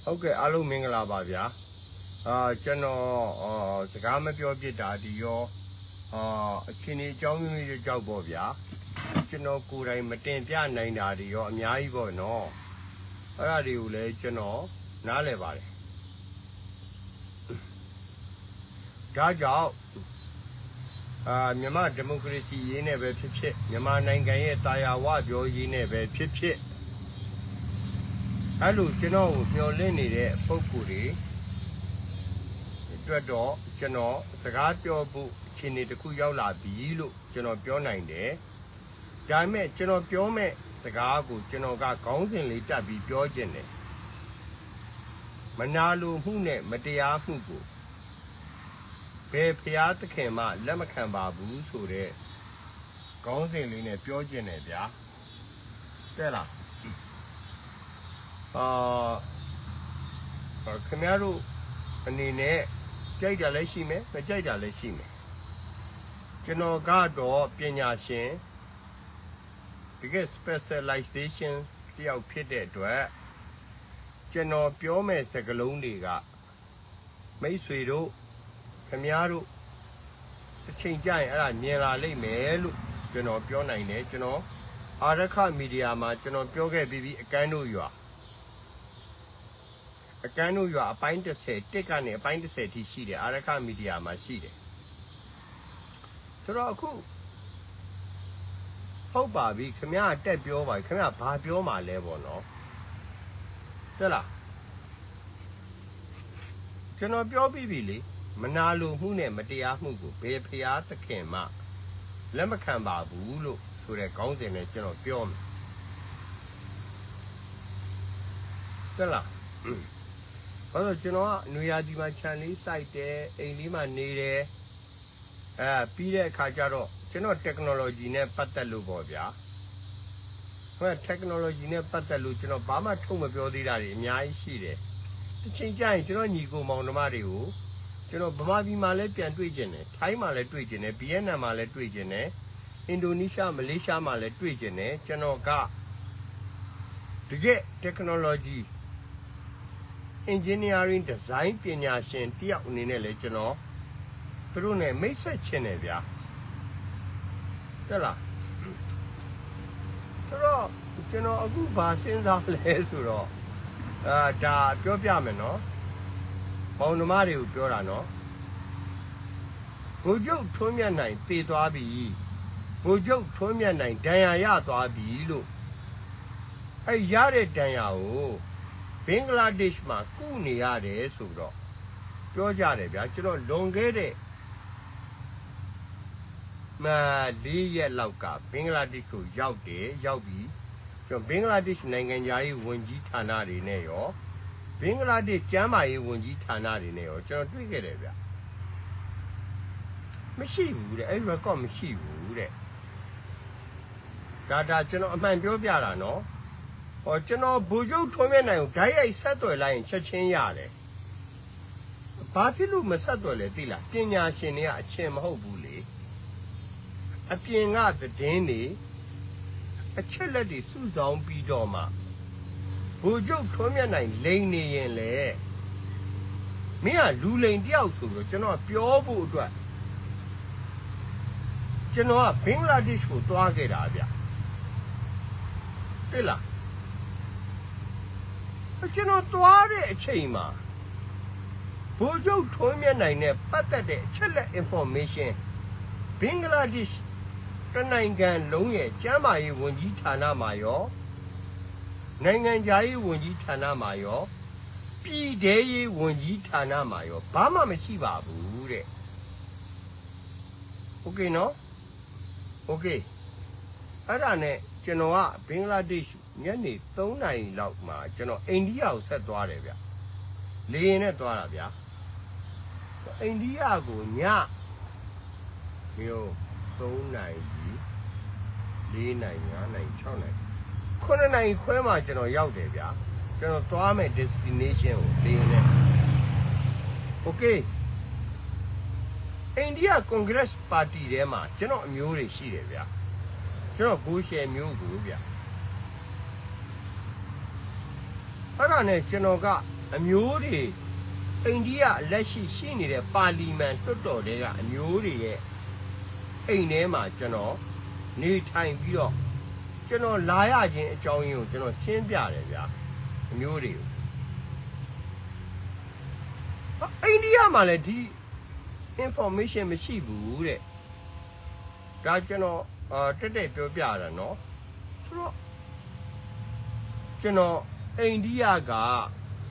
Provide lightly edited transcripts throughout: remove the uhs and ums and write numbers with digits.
Okay, alo mingla babia. Channel Sagama Pure Dadio. Chini Jomi Job Bobia. Channel Kura Matin 9 Dadio, Miaibo no. Radio Le Channel Nalevari. Gaja Myanmar democracy in a very chip. Myanmar Nangay Taya Wabio in a very chip. Hello, Chino, your Lenny, Pokuri. Dredo, Chino, Sagapio book, Chini the Kuyola, Bilu, Chino Pio 9 day. Jame, Chino Piome, Sagago, Chino got constantly tabi Pio Gene. Manalu Hune, Matea Hugo. Pe Piata Kema, Lemacamba, Busu, constantly in a Pio Gene, ya. Stella. Camaro Nine, Jada Leshime, Jada Leshime. General Gado, Pena Shin, because specialization, the outfitted to it. General Piome Sagalundiga, Mayswido, Camaro, the change giant, Nila Leme, General Piona, General Araka Media, General Pioga Bibi, Cano you are. A canoe you are a pint to say, take on a pint to say, he the Araka media, my seed. So, cool. How Bobby, come here, tap your wife, come here, pop your my level, no? Tella. General Biobi Billy, Manalu, Hune, Matia Mugu, Pay Piata Kema, Lemacamba, Bulu, to the continent, General Piom. Tella. General, Nuyadima Chinese site there, a lima needed Peter Kajaro, General technology ne Patalu Bobia. Where technology ne Patalu, General Bama Toma Biodari, Nyai Shide. The change giant, General Nico Monomario, General Bamabi Malet and Twigene, Thai Malet Twigene, Vienna Malet Twigene, Indonesia, Malaysia Malet Twigene, General Ga. To get technology. Engineering design Pinyashin, Tia Unine Legional, Perune Mesa Chenevia. Tella. So, you know, a good basin that lesuro. Da Piopiameno, Monomario Piorano. Wojo Tomia 9, Tito Abi. Wojo Tomia 9, Daya to Abi. A yard Dayao. Bangladesh ma Kuni Yade Suro. Georgia, Bachelor, don't get it. Ma Lia Lauka, Bangladesh to Yaude, Yaubi. So Bangladesh Nanganjai Wunji Tanari Neo. Bangladesh Jamai Wunji Tanari Neo. So we get it. Machine would ever come machine would. That you know, a man Joviara, no? Or General Bujo Tomena, Daya Sato line, Chachin Yare. Patilu Masato Letila, Tinya Chenia, Chem Hobuli. A Pienga the Dene, a Cheladi Suzon Bidoma. Bujo Tomena, Laney and Le. Mea Lulain Diausu, General Pure Budra. General Bangladesh for Dwaged Abia. Tilla. You know, to a chamber. Bojo told me a pata de chella information. Bangladesh, Tanangan Longe, Jamai Wunji Tana Mayo, Nanganjai Wunji Tana Mayo, P. Day Wunji Tana Mayo, Bama Machiba Bude. Okay, no? Okay. Arane, Genoa, Bangladesh. Yanni, don't I love my general India said to Arabia. Lane at Arabia. India go, ya. You don't I be Lane, I chone. Couldn't I quit my general Yaudavia? General Toame destination, Lane. Okay. India Congress Party, Dema, General Muri Shirevia. General Bush and Mugubia. I don't know, အမျိုးတွေအိန္ဒိယလက်ရှိနေတဲ့ပါလီမန်တွတ်တော်တွေကအမျိုးတွေရဲ့အိမ်ထဲမှာကျွန်တော်နေထိုင်ပြီးတော့ကျွန်တော်လာရခြင်းအကြောင်းရင်းကိုကျွန်တော်ရှင်းပြတယ်ဗျာအမျိုးတွေကိုအိန္ဒိယမှာလည်းဒီ information မရှိဘူးတဲ့ဒါကျွန်တော်တက်ပြောပြတာเนาะဆိုတော့ကျွန်တော်အိန္ဒိယက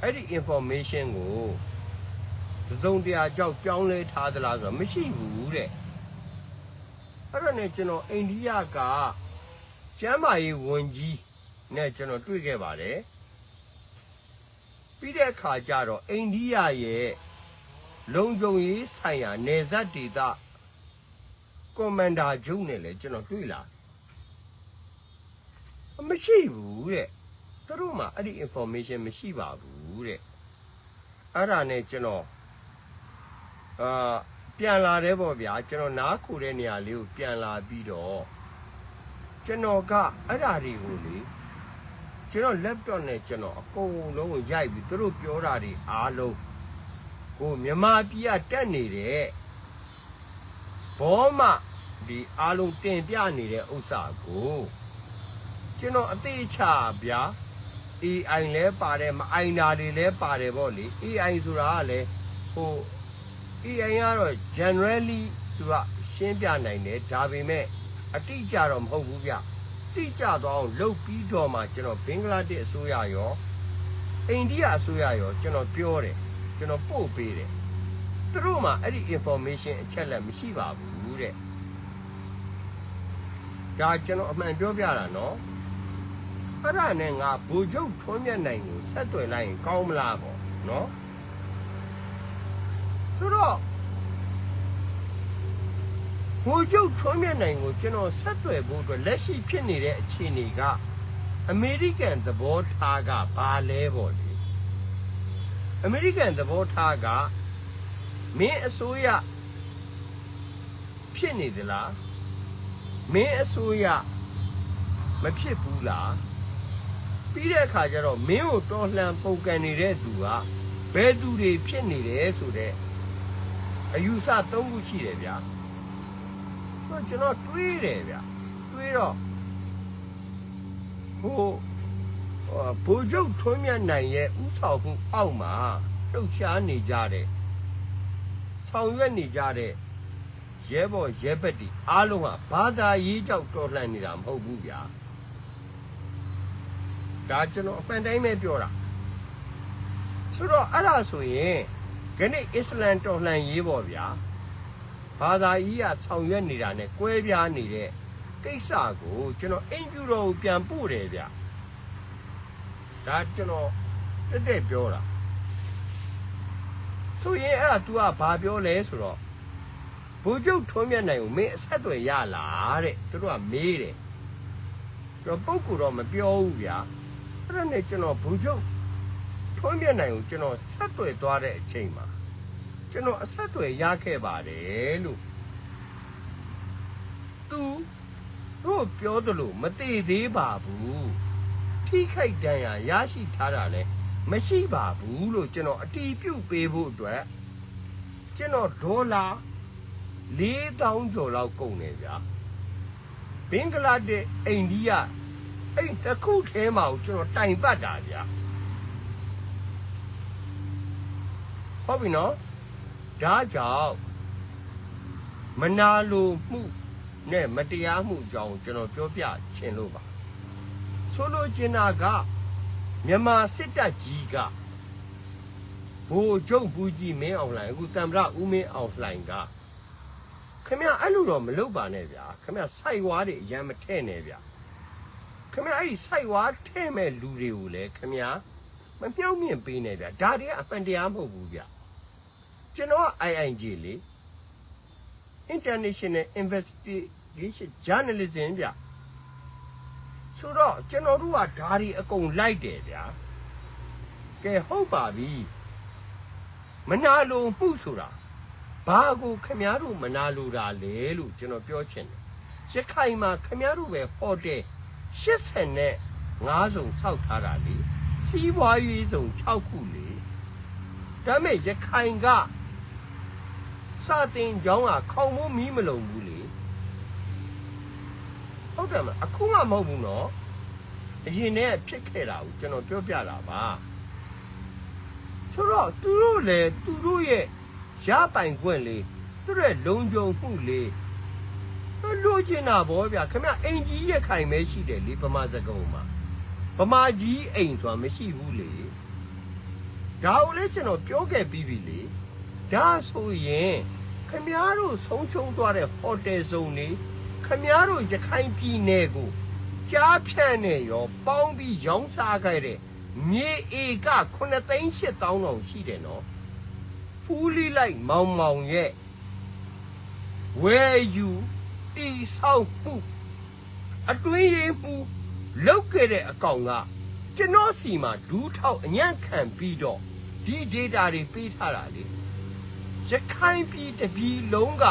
အဲ့ဒီ information ကိုသုံးတရားကြောက်ပြောင်းလဲထားသလားဆိုတော့မရှိဘူးတဲ့အဲ့ဒါနဲ့ကျွန်တော်အိန္ဒိယကကျမ်းမာရေးဝန်ကြီးနဲ့ကျွန်တော်တွေ့ခဲ့ပါတယ်ပြီးတဲ့အခါကျတော့အိန္ဒိယရဲ့လုံခြုံရေးဆိုင်ရာနယ်စပ်ဒေသကွန်မန်ဒါချုပ်နဲ့လည်းကျွန်တော်တွေ့လာမရှိဘူးတဲ့သူတို့မှာအဲ့ဒီ information မရှိပါဘူးတဲ့အဲ့ဒါနဲ့ကျွန်တော်ပြန်လာတယ်ပေါ့ဗျာကျွန်တော်နားခိုတဲ့နေရာလေးကိုပြန်လာပြီးတော့ကျွန်တော်ကအဲ့ဓာတွေကိုလေကျွန်တော် laptop နဲ့ကျွန်တော်အကုန်လုံးကိုရိုက်ပြီးသူတို့ပြောတာတွေအားလုံးကိုမြန်မာပြည်ကတက်နေတဲ့ဘောမဒီအားလုံးတင်ပြနေတဲ့ဥစ္စာကိုကျွန်တော်အသေးချဗျာ AI လဲပါတယ်မအိုင်နာတွေလဲပါတယ်ပေါ့လေ AI ဆိုတာကလည်းဟို AI ကတော့ generally သူကရှင်းပြနိုင်တယ်ဒါပေမဲ့အတိအကျတော့မဟုတ်ဘူးဗျတိကျသွားအောင်လုပ်ပြီးတော့မှကျွန်တော်ဘင်္ဂလားဒေ့ရှ်အစိုးရရောအိန္ဒိယအစိုးရရောကျွန်တော်ပြောတယ်ကျွန်တော်ပို့ပေးတယ်သူတို့မှအဲ့ဒီ information အချက်လက်မရှိပါဘူးတဲ့ဒါကျွန်တော်အမှန်ပြောပြတာနော်အဲ့ဒါနဲ့ငါဗိုလ်ချုပ်ထွန်းမြတ်နိုင်ကိုဆက်သွယ်လိုက်ရင်ကောင်းမလားပေါ့နော်ဆိုတော့ဗိုလ်ချုပ်ထွန်းမြတ်နိုင်ကိုကျွန်တော်ဆက်သွယ်ဖို့အတွက်လက်ရှိဖြစ်နေတဲ့အခြေအနေကအမေရိကန်သဘောထားကဘာလဲပေါ့လေအမေရိကန်သဘောထားကမင်းအစိုးရဖြစ်နေသလားမင်းအစိုးရမဖြစ်ဘူးလားပြီးတဲ့အခါကျတော့မင်းကိုတော်လှန်ပုန်ကန်နေတဲ့သူကဘယ်သူတွေဖြစ်နေတယ်ဆိုတဲ့အယူဆ၃ခုရှိတယ်ဗျာကျွန်တော်တွေးတယ်ဗျာတွေးတော့ဟိုဗိုလ်ချုပ်ထွန်းမြတ်နိုင်ရဲ့ဥဆောင်မှုအောက်မှာလှုပ်ရှားနေကြတဲ့ဆောင်ရွက်နေကြတဲ့ရဲဘော်ရဲဘက်တီအားလုံးကဘာသာရေးကြောက်တော်လှန်နေတာမဟုတ်ဘူးဗျာဒါကျွန်တော်အမှန်တိုင်းပဲပြောတာဆိုတော့အဲ့ဒါဆိုရင်ခဏအစ္စလမ်တော်လှန်ရေးပေါ့ဗျာဘာသာရေးကဆောင်ရွက်နေတာနဲ့ကွဲပြားနေတဲ့ကိစ္စကိုကျွန်တော်အင်ဂျူတော်ကိုပြန်ပို့တယ်ဗျဒါကျွန်တော်တက်ပြောတာဆိုရင်အဲ့ဒါ तू ကဘာပြောလဲဆိုတော့ဗိုလ်ချုပ်ထွန်းမြတ်နိုင်ကိုမင်းအဆက်အသွယ်ရလားတဲ့သူတို့ကမေးတယ်ကျွန်တော်ပုဂ္ဂိုလ်တော့မပြောဘူးဗျာအဲ့ဒါနဲ့ကျွန်တော်ဗိုလ်ချုပ်ထွန်းမြတ်နိုင်ကိုကျွန်တော်ဆက်သွယ်သွားတဲ့အချိန်မှာကျွန်တော်အဆက်အသွယ်ရခဲ့ပါတယ်လို့သူတို့ပြောသလိုမသိသေးပါဘူးထိခိုက်ဒဏ်ရာရရှိထားတာလည်းမရှိပါဘူးလို့ကျွန်တော်အတည်ပြုပေးဖို့အတွက်ကျွန်တော်ဒေါ်လာ4000ကျော်လောက်ကုန်တယ်ဗျာဘင်္ဂလားဒေ့ရှ်အိန္ဒိယအဲ့တစ်ခုထဲမှာကိုကျွန်တော်တိုင်ပတ်တာဗျာဟုတ်ပြီနော်ဒါကြောင့်မနာလိုမှုနဲ့မတရားမှုအကြောင်းကျွန်တော်ပြောပြချင်လို့ပါဆိုလိုချင်တာကမြန်မာစစ်တပ်ကြီးကဗိုလ်ချုပ်ဘူးကြီးမင်းအောင်လှိုင်အခုတမ္ပရဦးမင်းအောင်လှိုင်ကခင်ဗျအဲ့လိုတော့မလုပ်ပါနဲ့ဗျာခင်ဗျစိုက်ဝါးတွေအရန်မထဲ့နဲ့ဗျာခင်ဗျအဲ့ဒီစိုက်ဝါးထဲ့မဲ့လူတွေကိုလည်းခင်ဗျမပြောင်းမြင်ပေးနဲ့ဗျာဒါတွေကအမှန်တရားမဟုတ်ဘူးဗျာကျွန်တော် IIJ လေ International Investigation Journalism ဗျဆိုတော့ကျွန်တော်တို့ကဓာရီအကုန်လိုက်တယ်ဗျာကဲဟုတ်ပါပြီမနာလိုမှုဆိုတာဘာကိုခမားတို့မနာလိုတာလဲလို့ကျွန်တော်ပြောချင်တယ်ရခိုင်မှာခမားတို့ပဲဟိုတယ်85စုံဆောက်ထားတာလေစီးပွားရေးစုံ6ခုလေ ဒါမဲ့ရခိုင်ကစာတင်ကြောင်းကခေါင်မိုးမီးမလုံဘူးလေဟုတ်တယ်မလားအခုမှမဟုတ်ဘူးနော်အရင်နဲ့ဖြစ်ခဲ့တာကိုကျွန်တော်ပြောပြတာပါဆိုတော့သူတို့လည်းသူတို့ရဲ့ရပိုင်ခွင့်လေးသူတို့ရဲ့လုံခြုံမှုလေးလိုချင်တာဗောဗျာခင်ဗျအိမ်ကြီးရခိုင်ပဲရှိတယ်လေဗမာစကုံမှာဗမာကြီးအိမ်ဆိုတာမရှိဘူးလေဒါကိုလည်းကျွန်တော်ပြောခဲ့ပြီးပြီလေဒါဆိုရင်ခင်ဗျားတို့ဆုံးရှုံးသွားတဲ့ဟိုတယ်ဇုံတွေခင်ဗျားတို့ရခိုင်ပြည်နယ်ကိုကြားဖြန့်နေရောပေါင်းပြီးရောင်းစားခဲ့တဲ့မြေဧက9,800,000တောင်ရှိတယ်နော်ဖူးလီလိုက်မောင်မောင်ရဲ့ဝယ်ယူတီဆောက်မှုအတွင်းရေးမှုလောက်ခဲ့တဲ့အကောင်ကကျွန်တော်စီမှာဒူးထောက်အညံ့ခံပြီးတော့ဒီ data တွေပေးထားတာလေရခိုင်ပြည်တပြည်လုံးက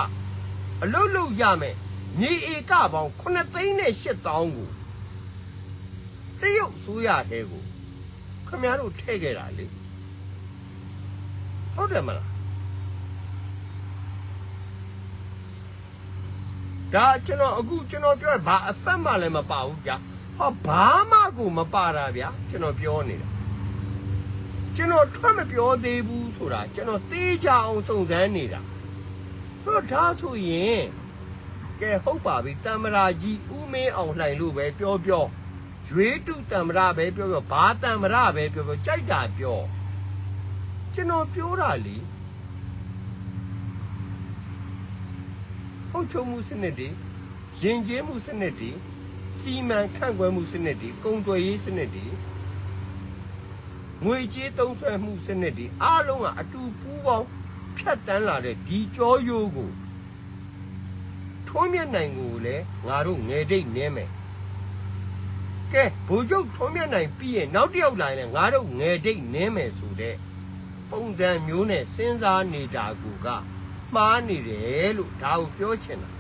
အလုတ်လုတ်ရမယ်မြေဧကပေါင်း9,800,000ကိုတရုတ်ဆိုရတဲ့ကိုခင်ဗျားတို့ထည့်ခဲ့တာလေဟုတ်တယ်မလားဒါကျွန်တော်ပြောဘာအဖက်မှလည်းမပါဘူးဗျာဟောဘာမှကိုမပါတာဗျာကျွန်တော်ပြောနေတာကျွန်တော်ထွက်မပြောသေးဘူးဆိုတာကျွန်တော်သိကြအောင်စုံစမ်းနေတာဆိုတော့ဒါဆိုရင်ကဲဟုတ်ပါပြီတမ္မရာကြီးဦးမင်းအောင်လှိုင်လို့ပဲပြောရွေးတုတမ္မရာပဲပြောဘာတမ္မရာပဲပြောကြိုက်တာပြောကျွန်တော်ပြောတာလေဟုတ်ချုံမှုစနစ်တွေရင်ကျေးမှုစနစ်တွေစီမံခန့်ခွဲမှုစနစ်တွေကုန်သွယ်ရေးစနစ်တွေငွေကြေးသုံးစွဲမှုစနစ်တွေအားလုံးကအတူပူးပေါင်းဖြတ်တန်းလာတဲ့ဒီကြောရိုးကိုထုံးမြတ်နိုင်ကိုလည်းငါတို့ငယ်တိတ်နင်းမယ်ကဲဘိုလ်ချုပ်ထုံးမြတ်နိုင်ပြီးရင်နောက်တစ်ယောက်လာရင်ငါတို့ငယ်တိတ်နင်းမယ်ဆိုတဲ့ပုံစံမျိုးနဲ့စဉ်းစားနေတာကမှားနေတယ်လို့ဒါကိုပြောချင်တာ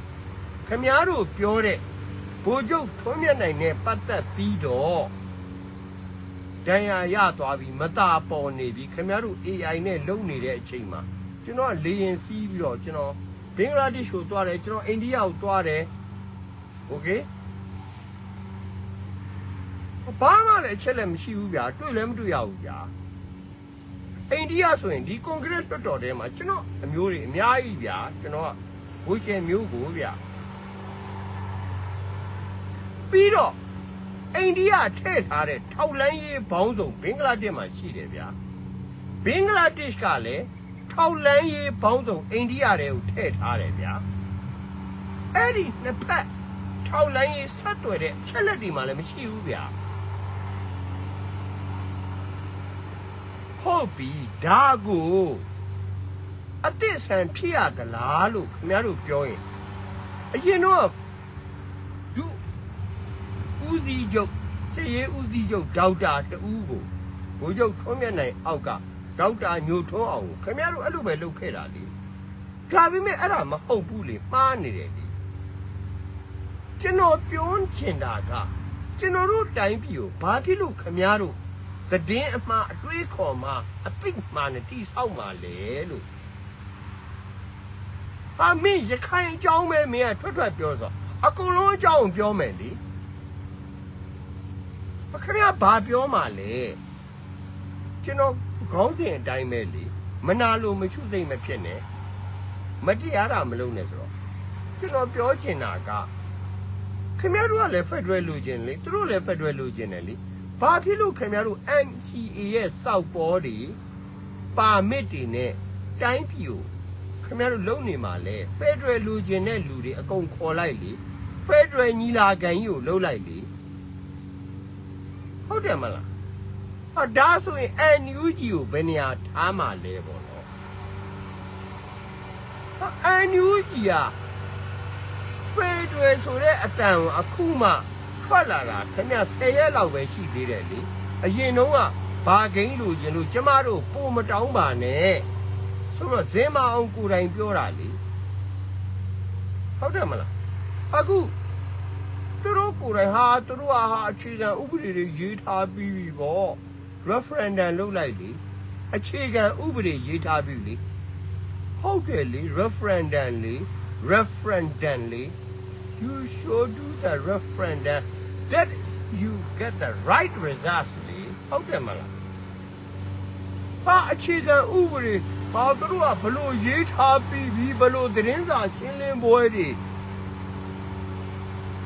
ခင်ဗျားတို့ပြောတဲ့ဘိုလ်ချုပ်ထုံးမြတ်နိုင်နဲ့ပတ်သက်ပြီးတော့ဒဏ်ရာရသွားပြီးမတာပေါ်နေပြီခင်ဗျားတို့ AI နဲ့လုံနေတဲ့အချိန်မှာကျွန်တော်လေရင်စီးပြီးတော့ကျွန်တော်ဘင်္ဂလားဒေ့ရှ်ကိုသွားတယ်ကျွန်တော်အိန္ဒိယကိုသွားတယ်โอเคဘာမှလည်းအချက်လည်းမရှိဘူးဗျာတွေ့လည်းမတွေ့ရဘူးဗျာအိန္ဒိယဆိုရင်ဒီကွန်ကရစ်တော်ထဲမှာကျွန်တော်အမျိုးတွေအများကြီးဗျာကျွန်တော်ကဘိုးရှင်မျိုးကိုဗျာပြီးတော့အိန္ဒိယထည့်ထားတဲ့ထောက်လန်းရေးဘောင်းဆောင်ဘင်္ဂလားဒေ့ရှ်မှာရှိတယ်ဗျာဘင်္ဂလားဒေ့ရှ်ကလည်းထောက်လန်းရေးဘောင်းဆောင်အိန္ဒိယတွေကိုထည့်ထားတယ်ဗျာအဲ့ဒီနှစ်ဖက်ထောက်လန်းရေးဆက်တွယ်တဲ့ချက်လက်တွေမှလည်းမရှိဘူးဗျာဟုတ်ပြီဒါကိုအသစ်ဆန်ဖြစ်ရသလားလို့ခင်ဗျားတို့ပြောရင်အရင်တော့ဦးစီးချုပ်စည်ရေးဦးစီးချုပ်ဒေါက်တာတူကိုဘိုးချုပ်ထွန်းမြတ်နိုင်အောက်ကဒေါက်တာညိုထွန်းအောင်ကိုခင်ဗျားတို့အဲ့လိုပဲလုပ်ခဲ့တာလေဒါပေမဲ့အဲ့ဒါမဟုတ်ဘူးလေမှားနေတယ်လေကျွန်တော်ပြောချင်တာကကျွန်တော်တို့တိုင်းပြည်ကိုဘာဖြစ်လို့ခင်ဗျားတို့သတင်းအမှားအတွေးခေါ်မှာအသိမှန်နဲ့တိဆောက်မှာလေလို့အမင်းရခိုင်အကြောင်းပဲမင်းကထွက်ပြောဆိုအကုန်လုံးအကြောင်းပြောမယ်လေခင်ဗျာဘာပြောမှလဲကျွန်တော်ခေါင်းစဉ်အတိုင်းပဲလေမနာလို့မရှုစိတ်မဖြစ်နဲ့မတရားတာမလုပ်နဲ့ဆိုတော့ကျွန်တော်ပြောချင်တာကခင်ဗျားတို့ကလည်းဖက်ဒရယ်လူချင်းလေသူတို့လည်းဖက်ဒရယ်လူချင်းတယ်လေဘာဖြစ်လို့ခင်ဗျားတို့ NCA ရဲ့စောက်ပေါ်တွေပါမစ်တွေနဲ့တိုင်းပြည်ကိုခင်ဗျားတို့လုံနေမှာလဲဖက်ဒရယ်လူချင်းတဲ့လူတွေအကုန်ခေါ်လိုက်လေဖက်ဒရယ်ညီလာခံကြီးကိုလှုပ်လိုက်လေဟုတ်တယ်မလားဒါဆိုရင် NUG ကိုဘယ်နေရာထားမှလဲပေါ့နော် NUG ကဖေးတွေဆိုတဲ့အတန်ကိုအခုမှထွက်လာတာခင်ဗျ10ရက်လောက်ပဲရှိသေးတယ်လေအရင်တုန်းကဘာဂိမ်းလိုချင်လို့ကျမတို့ပိုမတောင်းပါနဲ့ဆိုတော့ဇင်းမအောင်ကိုယ်တိုင်ပြောတာလေဟုတ်တယ်မလားအခုသူတို့ကိုယ်တိုင်သူတို့အခြေခံဥပဒေတွေရေးထားပြီးပြီပေါ့ referendum လုပ်လိုက်လေ အခြေခံဥပဒေရေးထားပြီလေဟုတ်တယ်လေ referendum လေ you should do the referendum that you get the right results လေဟုတ်တယ်မလားဟာအခြေခံဥပဒေဘာတို့ကဘလို့ရေးထားပြီးဘလို့သတင်းစာရှင်းလင်းပွဲတွေ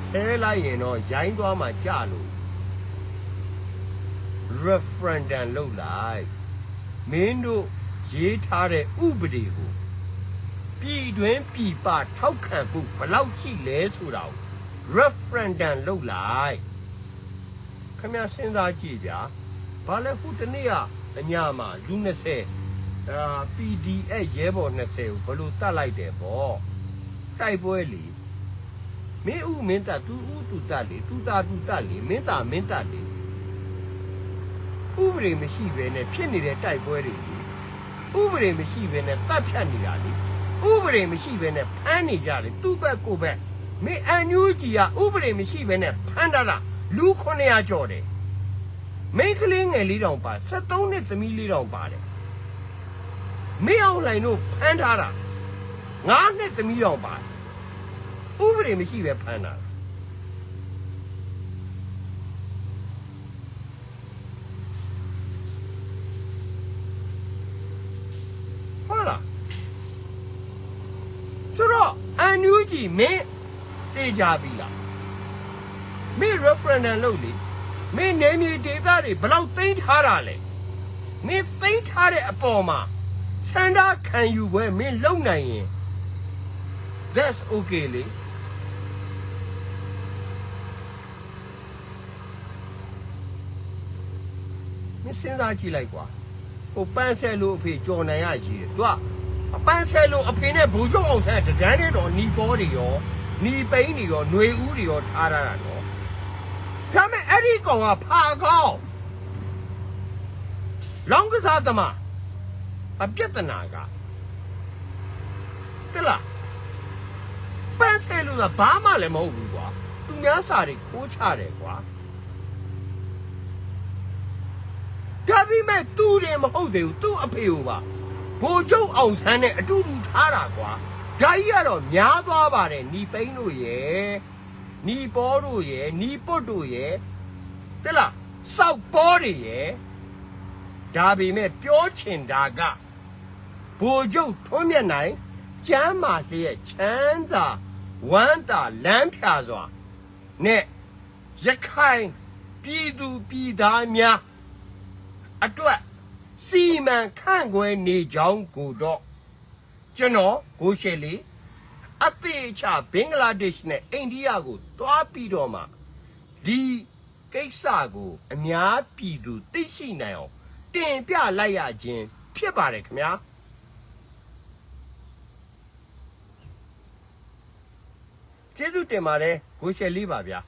ဆဲလိုက်ရင်တော့ရိုင်းသွားမှကြလို့ referendum လုပ်လိုက်မင်းတို့ရေးထားတဲ့ဥပဒေကိုပြည်တွင်းပြည်ပထောက်ခံဖို့ဘယ်လောက်ရှိလဲဆိုတာကို referendum လုပ်လိုက်ခင်ဗျာစဉ်းစားကြည့်ဗျာဘာလဲခုတနေ့ကအညမှာလူ20PDF ရဲဘော်20ကိုဘလို့တတ်လိုက်တယ်ပေါ့တိုက်ပွဲလီမင်းဥမင်းတတ်သူဥသူတတ်လေသူတာသူတတ်လေမင်းတာမင်းတတ်လေဥပဒေမရှိဘဲနဲ့ဖြစ်နေတဲ့တိုက်ပွဲတွေဥပဒေမရှိဘဲနဲ့တတ်ဖြတ်နေတာလေဥပဒေမရှိဘဲနဲ့ဖမ်းနေကြတယ်သူ့ဘက်ကိုဘက်မင်းအန်ယူဂျီကဥပဒေမရှိဘဲနဲ့ဖမ်းတာလူ900ကျော်တယ်မိန်းကလေးငယ်လေးတောင်ပါ73နှစ်သမီးလေးတောင်ပါတယ်မင်းအောင်လိုင်တို့ဖမ်းထားတာ9နှစ်သမီးတောင်ပါတယ်ဥပဒေမရှိပဲဖမ်းတာဟုတ်လားဆိုတော့အန်ယူဂျီမင်းတေးကြပြီလားမင်း referendum လုပ်လေမင်းနေမြေဒေသတွေဘယ်လောက်သိမ်းထားတာလဲမင်းသိမ်းထားတဲ့အပေါ်မှာစန္ဒခံယူပွဲမင်းလုံနိုင်ရင် that's okay လေမင်းစဉ်းစားကြည့်လိုက်ကွာဟိုပန်းဆဲလို့အဖေကြော်နိုင်ရကြီးတယ်သူကအပန်းဆဲလို့အဖေနဲ့ဘူချုပ်အောင်ဆဲတန်းတဲ့တော့နီပေါ်တွေရောနီပိန်းတွေရောຫນွေဦးတွေရောထားတာနော်ဒါမဲ့အဲ့ဒီကောင်ကဖာကောင်းလောင်းကစားသမားအပြဿနာကတလားပန်းဆဲလို့ကဘာမှလည်းမဟုတ်ဘူးကွာသူများစာတွေခိုးချတယ်ကွာဒါပေမဲ့သူတယ်မဟုတ်သေးဘူးသူ့အဖေကိုပါဘိုလ်ချုပ်အောင်ဆန်းနဲ့အတူတူထားတာကွာဒါကြီးကတော့များသွားပါတယ်နီပိန်းတို့ရဲ့နီပေါ်တို့ရဲ့နီပုတ်တို့ရဲ့တဲ့လားစောက်ပေါ်တွေရဲ့ဒါပေမဲ့ပြောချင်တာကဘိုလ်ချုပ်ထွန်းမြတ်နိုင်ကျမ်းမာလျက်ချမ်းသာဝမ်းသာလမ်းဖြာစွာနဲ့ရခိုင်ပြည်သူပြည်သားများအတွက်စီမံခန့်ခွဲနေကြောင်းကိုတော့ကျွန်တော်ကိုရှယ်လီအသေးချဘင်္ဂလားဒေ့ရှ်နဲ့အိန္ဒိယကိုတွားပြီးတော့မှဒီကိစ္စကိုအများပြည်သူသိရှိနိုင်အောင်တင်ပြလိုက်ရခြင်းဖြစ်ပါတယ်ခင်ဗျာကျေးဇူးတင်ပါတယ်ကိုရှယ်လီပါဗျာ